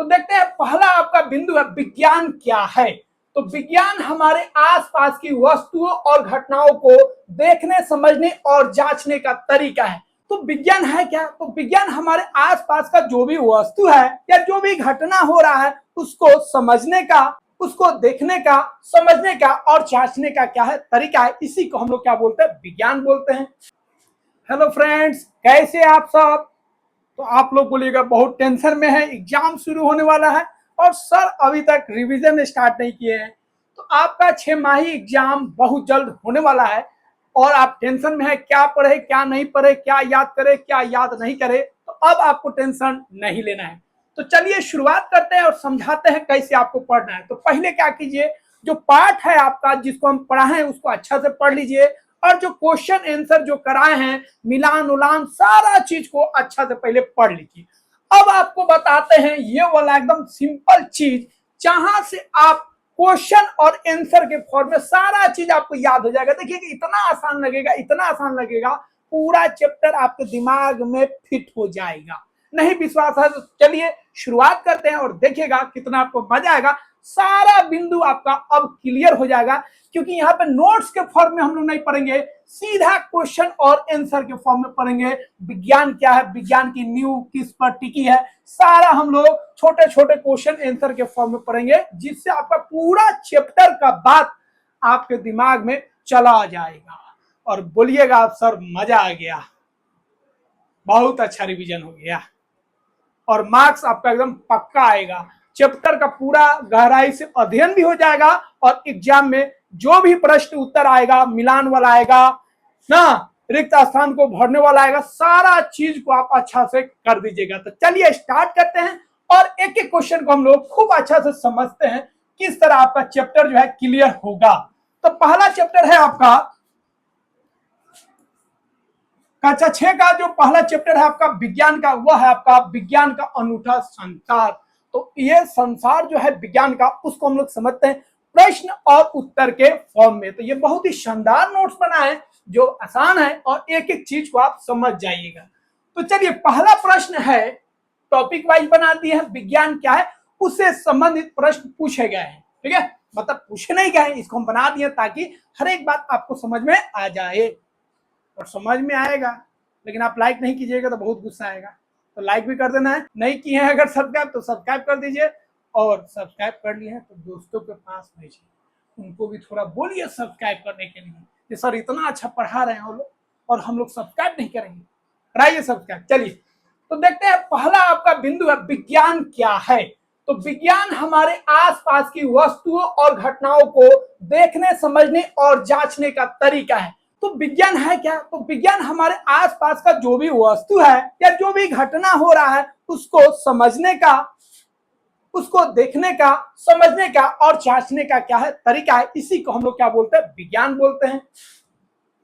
तो देखते हैं पहला आपका बिंदु है विज्ञान क्या है। तो विज्ञान हमारे आसपास की वस्तुओं और घटनाओं को देखने, समझने और जांचने का तरीका है। तो विज्ञान है क्या? तो विज्ञान हमारे आसपास का जो भी वस्तु है या जो भी घटना हो रहा है उसको समझने का, उसको देखने का, समझने का और जांचने का क्या है तरीका है। इसी को हम लोग क्या बोलते हैं? विज्ञान बोलते हैं। हेलो फ्रेंड्स, कैसे आप सब? तो आप लोग बोलिएगा बहुत टेंशन में है, एग्जाम शुरू होने वाला है और सर अभी तक रिवीजन स्टार्ट नहीं किए हैं। तो आपका 6 माही एग्जाम बहुत जल्द होने वाला है और आप टेंशन में है, क्या पढ़े क्या नहीं पढ़े, क्या याद करे क्या याद नहीं करे। तो अब आपको टेंशन नहीं लेना है। तो चलिए शुरुआत करते हैं और समझाते हैं कैसे आपको पढ़ना है। तो पहले क्या कीजिए, जो पाठ है आपका जिसको हम पढ़ाए हैं उसको अच्छा से पढ़ लीजिए और जो क्वेश्चन आंसर जो कराए हैं, मिलान उलान सारा चीज को अच्छा से पहले पढ़ लीजिए। अब आपको बताते हैं ये वाला एकदम सिंपल चीज, जहां से आप क्वेश्चन और आंसर के फॉर्म में सारा चीज आपको याद हो जाएगा। देखिए इतना आसान लगेगा, इतना आसान लगेगा, पूरा चैप्टर आपके दिमाग में फिट हो जाएगा। नहीं विश्वास है तो चलिए शुरुआत करते हैं और देखिएगा कितना आपको मजा आएगा। सारा बिंदु आपका अब क्लियर हो जाएगा, क्योंकि यहाँ पे नोट्स के फॉर्म में हम लोग नहीं पढ़ेंगे, सीधा क्वेश्चन और आंसर के फॉर्म में पढ़ेंगे। विज्ञान क्या है, विज्ञान की नींव किस पर टिकी है, सारा हम लोग छोटे छोटे क्वेश्चन आंसर के फॉर्म में पढ़ेंगे, जिससे आपका पूरा चैप्टर का बात आपके दिमाग में चला जाएगा। और बोलिएगा आप सर मजा आ गया, बहुत अच्छा रिवीजन हो गया और मार्क्स आपका एकदम पक्का आएगा। चैप्टर का पूरा गहराई से अध्ययन भी हो जाएगा और एग्जाम में जो भी प्रश्न उत्तर आएगा, मिलान वाला आएगा ना, रिक्त स्थान को भरने वाला आएगा, सारा चीज को आप अच्छा से कर दीजिएगा। तो चलिए स्टार्ट करते हैं और एक एक क्वेश्चन को हम लोग खूब अच्छा से समझते हैं किस तरह आपका चैप्टर जो है क्लियर होगा। तो पहला चैप्टर है आपका कक्षा 6 का जो पहला चैप्टर है आपका विज्ञान का, वह है आपका विज्ञान का अनूठा संसार। तो ये संसार जो है विज्ञान का, उसको हम लोग समझते हैं प्रश्न और उत्तर के फॉर्म में। तो ये बहुत ही शानदार नोट्स बना है जो आसान है और एक एक चीज को आप समझ जाइएगा। तो चलिए पहला प्रश्न है, टॉपिक वाइज बना दिए हैं, विज्ञान क्या है उससे संबंधित प्रश्न पूछे गए हैं। ठीक है, मतलब पूछे नहीं गए, इसको हम बना दिए ताकि हर एक बात आपको समझ में आ जाए। और समझ में आएगा, लेकिन आप लाइक नहीं कीजिएगा तो बहुत गुस्सा आएगा। तो लाइक भी कर देना है, नहीं किए हैं अगर सब्सक्राइब तो सब्सक्राइब कर दीजिए, और सब्सक्राइब कर लिए हैं तो दोस्तों के पास भेजिए, उनको भी थोड़ा बोलिए सब्सक्राइब करने के लिए कि सर इतना अच्छा पढ़ा रहे हैं वो लोग और हम लोग सब्सक्राइब नहीं करेंगे। कराइए सब्सक्राइब। चलिए तो देखते हैं पहला आपका बिंदु है विज्ञान क्या है। तो विज्ञान हमारे आसपास की वस्तुओं और घटनाओं को देखने, समझने और जांचने का तरीका है। तो विज्ञान है क्या? तो विज्ञान हमारे आसपास का जो भी वस्तु है या जो भी घटना हो रहा है उसको समझने का, उसको देखने का, समझने का और जांचने का क्या है तरीका है। इसी को हम लोग क्या बोलते हैं? विज्ञान बोलते हैं।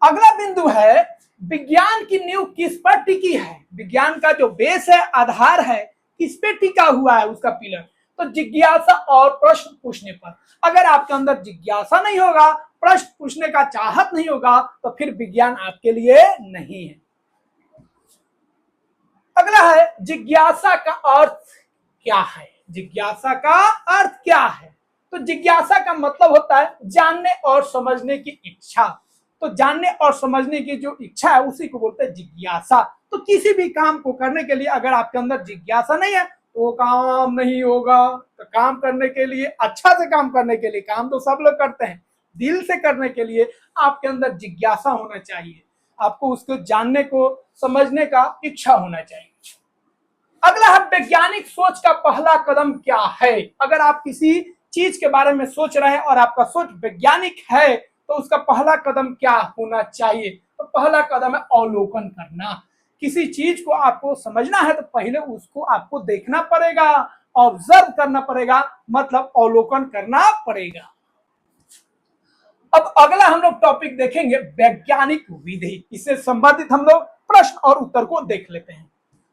अगला बिंदु है विज्ञान की नींव किस पर टिकी है। विज्ञान का जो बेस है, आधार है, किस पे टिका हुआ है उसका पिलर। तो जिज्ञासा और प्रश्न पूछने पर। अगर आपके अंदर जिज्ञासा नहीं होगा, प्रश्न पूछने का चाहत नहीं होगा, तो फिर विज्ञान आपके लिए नहीं है। अगला है जिज्ञासा का अर्थ क्या है। जिज्ञासा का अर्थ क्या है? तो जिज्ञासा का मतलब होता है जानने और समझने की इच्छा। तो जानने और समझने की जो इच्छा है उसी को बोलते हैं जिज्ञासा। तो किसी भी काम को करने के लिए अगर आपके अंदर जिज्ञासा नहीं है तो वो काम नहीं होगा। तो काम करने के लिए, अच्छा से काम करने के लिए, काम तो सब लोग करते हैं, दिल से करने के लिए आपके अंदर जिज्ञासा होना चाहिए, आपको उसको जानने को, समझने का इच्छा होना चाहिए। अगला है वैज्ञानिक सोच का पहला कदम क्या है। अगर आप किसी चीज के बारे में सोच रहे हैं और आपका सोच वैज्ञानिक है तो उसका पहला कदम क्या होना चाहिए? तो पहला कदम है अवलोकन करना। किसी चीज को आपको समझना है तो पहले उसको आपको देखना पड़ेगा, ऑब्जर्व करना पड़ेगा, मतलब अवलोकन करना पड़ेगा। अब अगला हम लोग टॉपिक देखेंगे वैज्ञानिक विधि। इससे संबंधित हम लोग प्रश्न और उत्तर को देख लेते हैं।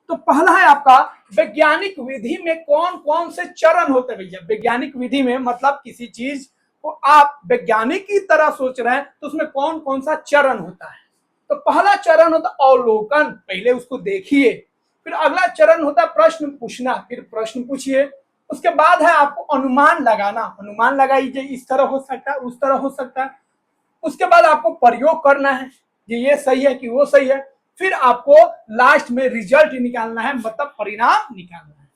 तो पहला है आपका वैज्ञानिक विधि में कौन कौन से चरण होते हैं। भैया वैज्ञानिक विधि में मतलब किसी चीज को आप वैज्ञानिक की तरह सोच रहे हैं तो उसमें कौन कौन सा चरण होता है। तो पहला चरण होता है अवलोकन, पहले उसको देखिए। फिर अगला चरण होता है प्रश्न पूछना, फिर प्रश्न पूछिए। उसके बाद है आपको अनुमान लगाना, अनुमान लगाइए इस तरह हो सकता है, उस तरह हो सकता है। उसके बाद आपको प्रयोग करना है ये सही है कि वो सही है। फिर आपको लास्ट में रिजल्ट निकालना है, मतलब परिणाम निकालना है।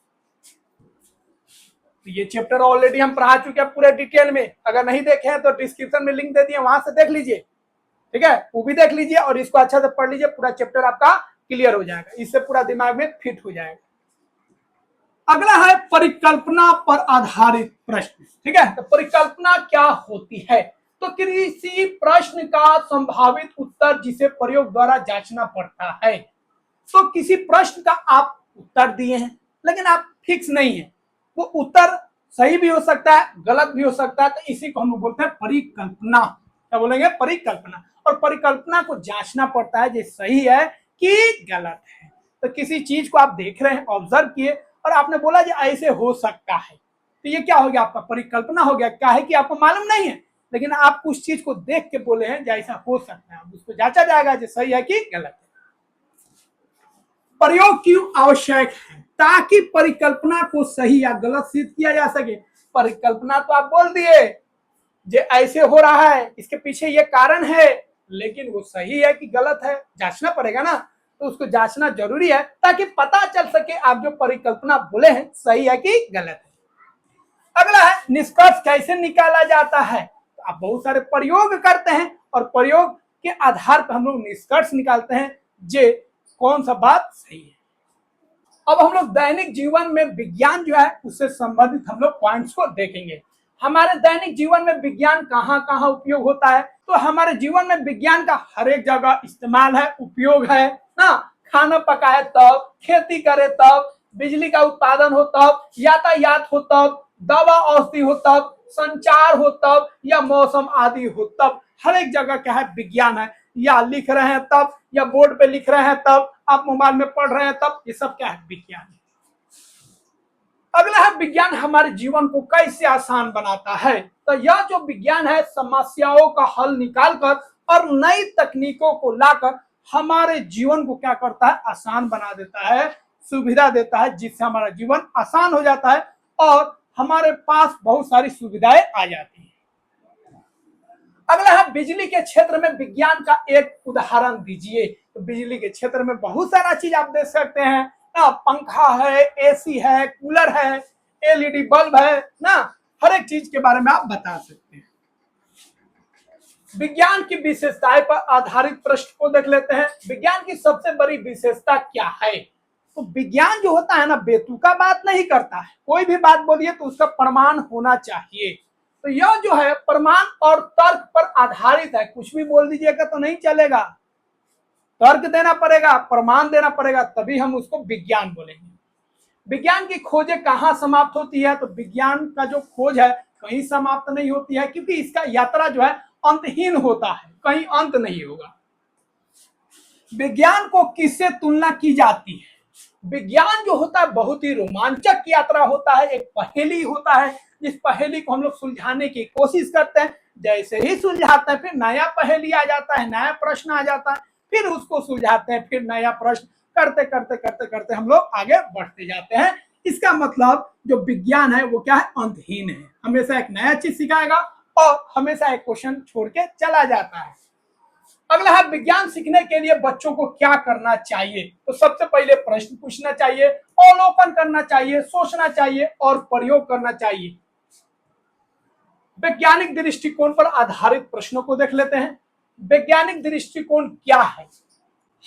तो ये चैप्टर ऑलरेडी हम पढ़ा चुके हैं पूरे डिटेल में, अगर नहीं देखे हैं तो डिस्क्रिप्शन में लिंक दे दिए, वहां से देख लीजिए, ठीक है, वो भी देख लीजिए और इसको अच्छा से पढ़ लीजिए, पूरा चैप्टर आपका क्लियर हो जाएगा, इससे पूरा दिमाग में फिट हो जाएगा। अगला है परिकल्पना पर आधारित प्रश्न, ठीक है। तो परिकल्पना क्या होती है? तो किसी प्रश्न का संभावित उत्तर जिसे प्रयोग द्वारा जांचना पड़ता है। तो किसी प्रश्न का आप उत्तर दिए हैं लेकिन आप फिक्स नहीं है, वो उत्तर सही भी हो सकता है, गलत भी हो सकता है, तो इसी को हम बोलते हैं परिकल्पना। क्या बोलेंगे? परिकल्पना। और परिकल्पना को जांचना पड़ता है ये सही है कि गलत है। तो किसी चीज को आप देख रहे हैं, ऑब्जर्व किए और आपने बोला ये ऐसे हो सकता है, तो ये क्या हो गया? आपका परिकल्पना हो गया। क्या है कि आपको मालूम नहीं है लेकिन आप उस चीज को देख के बोले हैं जैसा हो सकता है, उसको जांचा जाएगा जो सही है कि गलत है। प्रयोग क्यों आवश्यक है? ताकि परिकल्पना को सही या गलत सिद्ध किया जा सके। परिकल्पना तो आप बोल दिए जो ऐसे हो रहा है, इसके पीछे ये कारण है, लेकिन वो सही है कि गलत है जांचना पड़ेगा ना, तो उसको जांचना जरूरी है ताकि पता चल सके आप जो परिकल्पना बोले हैं सही है कि गलत है। अगला है निष्कर्ष कैसे निकाला जाता है। तो आप बहुत सारे प्रयोग करते हैं और प्रयोग के आधार पर हम लोग निष्कर्ष निकालते हैं जे कौन सा बात सही है। अब हम लोग दैनिक जीवन में विज्ञान जो है उससे संबंधित हम लोग पॉइंट्स को देखेंगे। हमारे दैनिक जीवन में विज्ञान कहाँ कहाँ उपयोग होता है? तो हमारे जीवन में विज्ञान का हर एक जगह इस्तेमाल है, उपयोग है ना। खाना पकाए तब, खेती करे तब, बिजली का उत्पादन हो तब, यातायात हो तब, दवा औषधि हो तब, संचार हो तब, या मौसम आदि हो तब, हर एक जगह क्या है? विज्ञान है। या लिख रहे हैं तब, या बोर्ड पे लिख रहे हैं तब, आप मोबाइल में पढ़ रहे हैं तब, ये सब क्या है? विज्ञान। अगला है विज्ञान हमारे जीवन को कैसे आसान बनाता है। तो यह जो विज्ञान है समस्याओं का हल निकालकर और नई तकनीकों को लाकर हमारे जीवन को क्या करता है? आसान बना देता है, सुविधा देता है, जिससे हमारा जीवन आसान हो जाता है और हमारे पास बहुत सारी सुविधाएं आ जाती हैं। अगला है बिजली के क्षेत्र में विज्ञान का एक उदाहरण दीजिए। तो बिजली के क्षेत्र में बहुत सारा चीज आप देख सकते हैं ना, पंखा है, एसी है, कूलर है, एलईडी बल्ब है ना, हर एक चीज के बारे में आप बता सकते हैं। विज्ञान की विशेषताएं पर आधारित प्रश्न को देख लेते हैं। विज्ञान की सबसे बड़ी विशेषता क्या है? तो विज्ञान जो होता है ना बेतुका बात नहीं करता है, कोई भी बात बोलिए तो उसका प्रमाण होना चाहिए। तो यह जो है प्रमाण और तर्क पर आधारित है, कुछ भी बोल दीजिएगा तो नहीं चलेगा, तर्क देना पड़ेगा, प्रमाण देना पड़ेगा, तभी हम उसको विज्ञान बोलेंगे। विज्ञान की खोजें कहाँ समाप्त होती है? तो विज्ञान का जो खोज है कहीं समाप्त नहीं होती है, क्योंकि इसका यात्रा जो है अंतहीन होता है, कहीं अंत नहीं होगा। विज्ञान को किससे तुलना की जाती है? विज्ञान जो होता है बहुत ही रोमांचक यात्रा होता है, एक पहेली होता है, जिस पहेली को हम लोग सुलझाने की कोशिश करते हैं। जैसे ही सुलझाते हैं फिर नया पहेली आ जाता है, नया प्रश्न आ जाता है, फिर उसको सुलझाते हैं, फिर नया प्रश्न, करते करते करते करते हम लोग आगे बढ़ते जाते हैं। इसका मतलब जो विज्ञान है वो क्या है? अंतहीन है, हमेशा एक नया चीज सिखाएगा और हमेशा एक क्वेश्चन छोड़ के चला जाता है। अगला है विज्ञान सीखने के लिए बच्चों को क्या करना चाहिए। तो सबसे पहले प्रश्न पूछना चाहिए, अवलोकन करना चाहिए, सोचना चाहिए और प्रयोग करना चाहिए। वैज्ञानिक दृष्टिकोण पर आधारित प्रश्नों को देख लेते हैं। वैज्ञानिक दृष्टिकोण क्या है?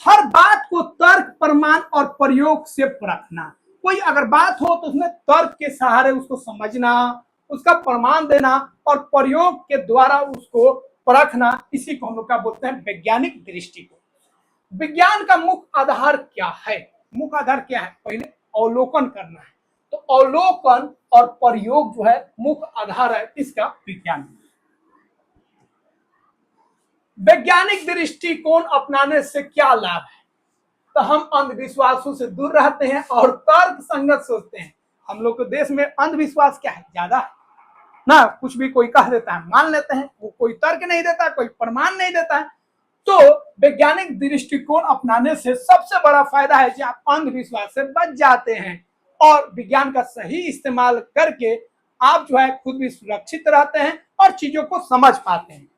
हर बात को तर्क, प्रमाण और प्रयोग से परखना। कोई अगर बात हो तो उसमें तर्क के सहारे उसको समझना, उसका प्रमाण देना और प्रयोग के द्वारा उसको परखना, इसी को हम लोग क्या बोलते हैं? वैज्ञानिक दृष्टिकोण। विज्ञान का मुख्य आधार क्या है? मुख्य आधार क्या है? पहले अवलोकन करना है, तो अवलोकन और प्रयोग जो है मुख्य आधार है इसका विज्ञान। वैज्ञानिक दृष्टिकोण अपनाने से क्या लाभ है? तो हम अंधविश्वासों से दूर रहते हैं और तर्क संगत सोचते हैं। हम लोग के देश में अंधविश्वास क्या है? ज्यादा है ना, कुछ भी कोई कह देता है मान लेते हैं, वो कोई तर्क नहीं देता, कोई प्रमाण नहीं देता है। तो वैज्ञानिक दृष्टिकोण अपनाने से सबसे बड़ा फायदा है कि आप अंधविश्वास से बच जाते हैं और विज्ञान का सही इस्तेमाल करके आप जो है खुद भी सुरक्षित रहते हैं और चीजों को समझ पाते हैं।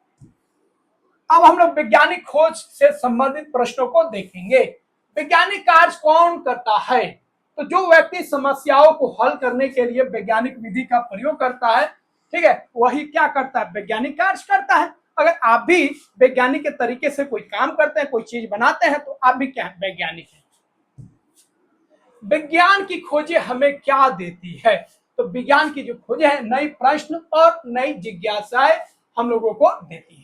अब हम लोग वैज्ञानिक खोज से संबंधित प्रश्नों को देखेंगे। वैज्ञानिक कार्य कौन करता है? तो जो व्यक्ति समस्याओं को हल करने के लिए वैज्ञानिक विधि का प्रयोग करता है, ठीक है, वही क्या करता है? वैज्ञानिक कार्य करता है। अगर आप भी वैज्ञानिक के तरीके से कोई काम करते हैं, कोई चीज बनाते हैं, तो आप भी क्या है? वैज्ञानिक हैं। विज्ञान की खोजें हमें क्या देती है? तो विज्ञान की जो खोजें हैं, नई प्रश्न और नई जिज्ञासाएं हम लोगों को देती है।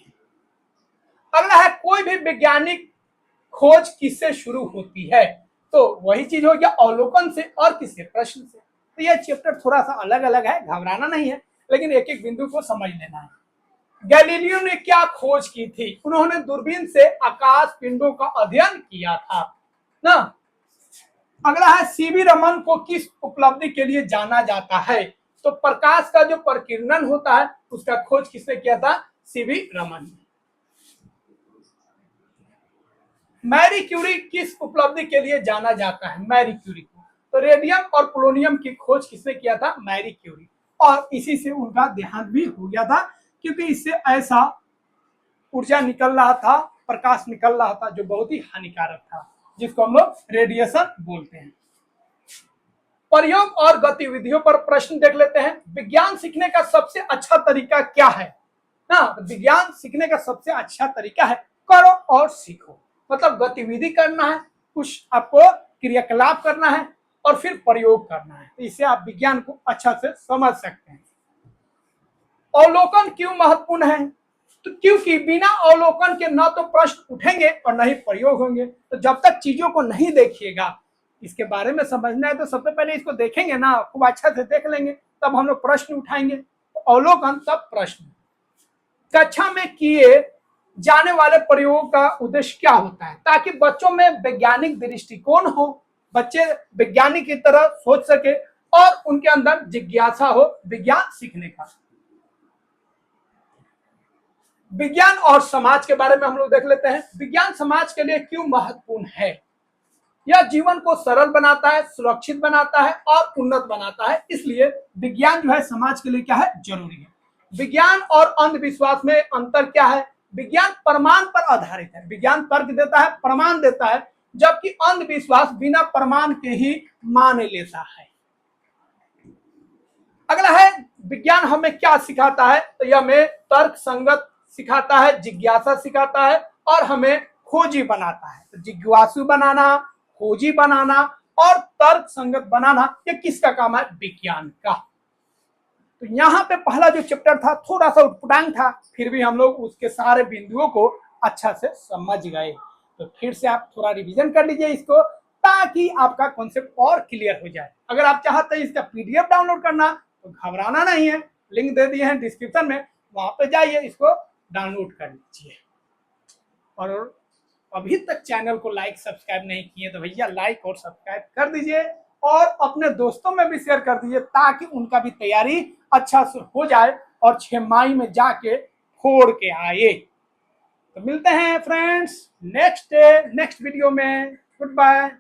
अगला है, कोई भी वैज्ञानिक खोज किससे शुरू होती है? तो वही चीज हो गया, अवलोकन से और किससे? प्रश्न से। तो यह चैप्टर थोड़ा सा अलग अलग है, घबराना नहीं है, लेकिन एक एक बिंदु को समझ लेना है। गैलीलियो ने क्या खोज की थी? उन्होंने दूरबीन से आकाश पिंडों का अध्ययन किया था ना। अगला है, सीवी रमन को किस उपलब्धि के लिए जाना जाता है? तो प्रकाश का जो प्रकीर्णन होता है उसका खोज किसने किया था? सीवी रमन ने। मैरी क्यूरी किस उपलब्धि के लिए जाना जाता है? मैरी क्यूरी को तो रेडियम और पोलोनियम की खोज किसने किया था? Marie Curie. और इसी से उनका देहांत भी हो गया था, क्योंकि इससे ऐसा ऊर्जा निकल रहा था, प्रकाश निकल रहा था जो बहुत ही हानिकारक था, जिसको हम लोग रेडिएशन बोलते हैं। प्रयोग और गतिविधियों पर प्रश्न देख लेते हैं। विज्ञान सीखने का सबसे अच्छा तरीका क्या है? ना, विज्ञान सीखने का सबसे अच्छा तरीका है करो और सीखो। मतलब गतिविधि करना है, कुछ आपको क्रियाकलाप करना है और फिर प्रयोग करना है। तो इससे आप विज्ञान को अच्छा से समझ सकते हैं। अवलोकन क्यों महत्वपूर्ण है? तो क्योंकि बिना अवलोकन के न तो प्रश्न उठेंगे और न ही प्रयोग होंगे। तो जब तक चीजों को नहीं देखिएगा, इसके बारे में समझना है तो सबसे पहले इसको देखेंगे ना, खूब अच्छा से देख लेंगे, तब हम लोग प्रश्न उठाएंगे। तो अवलोकन तब प्रश्न। कक्षा में किए जाने वाले प्रयोग का उद्देश्य क्या होता है? ताकि बच्चों में वैज्ञानिक दृष्टिकोण हो, बच्चे वैज्ञानिक की तरह सोच सके और उनके अंदर जिज्ञासा हो विज्ञान सीखने का। विज्ञान और समाज के बारे में हम लोग देख लेते हैं। विज्ञान समाज के लिए क्यों महत्वपूर्ण है? यह जीवन को सरल बनाता है, सुरक्षित बनाता है और उन्नत बनाता है। इसलिए विज्ञान जो है समाज के लिए क्या है? जरूरी है। विज्ञान और अंधविश्वास में अंतर क्या है? विज्ञान प्रमाण पर आधारित है। विज्ञान तर्क देता है, प्रमाण देता है, जबकि अंधविश्वास बिना प्रमाण के ही मान लेता है। अगला है, विज्ञान हमें क्या सिखाता है? तो यह हमें तर्क संगत सिखाता है, जिज्ञासा सिखाता है और हमें खोजी बनाता है। तो जिज्ञासु बनाना, खोजी बनाना और तर्क संगत बनाना, ये किसका काम है? विज्ञान का। तो यहाँ पे पहला जो चैप्टर था थोड़ा सा उटपटांग था, फिर भी हम लोग उसके सारे बिंदुओं को अच्छा से समझ गए। तो फिर से आप थोड़ा रिवीजन कर लीजिए इसको, ताकि आपका कॉन्सेप्ट और क्लियर हो जाए। अगर आप चाहते हैं इसका पीडीएफ डाउनलोड करना तो घबराना नहीं है, लिंक दे दिए हैं डिस्क्रिप्शन में, वहां पे जाइए, इसको डाउनलोड कर लीजिए। और अभी तक चैनल को लाइक सब्सक्राइब नहीं किए तो भैया लाइक और सब्सक्राइब कर दीजिए और अपने दोस्तों में भी शेयर कर दीजिए, ताकि उनका भी तैयारी अच्छा से हो जाए और 6 मई में जाके फोड़ के आए। तो मिलते हैं फ्रेंड्स नेक्स्ट वीडियो में। Good bye.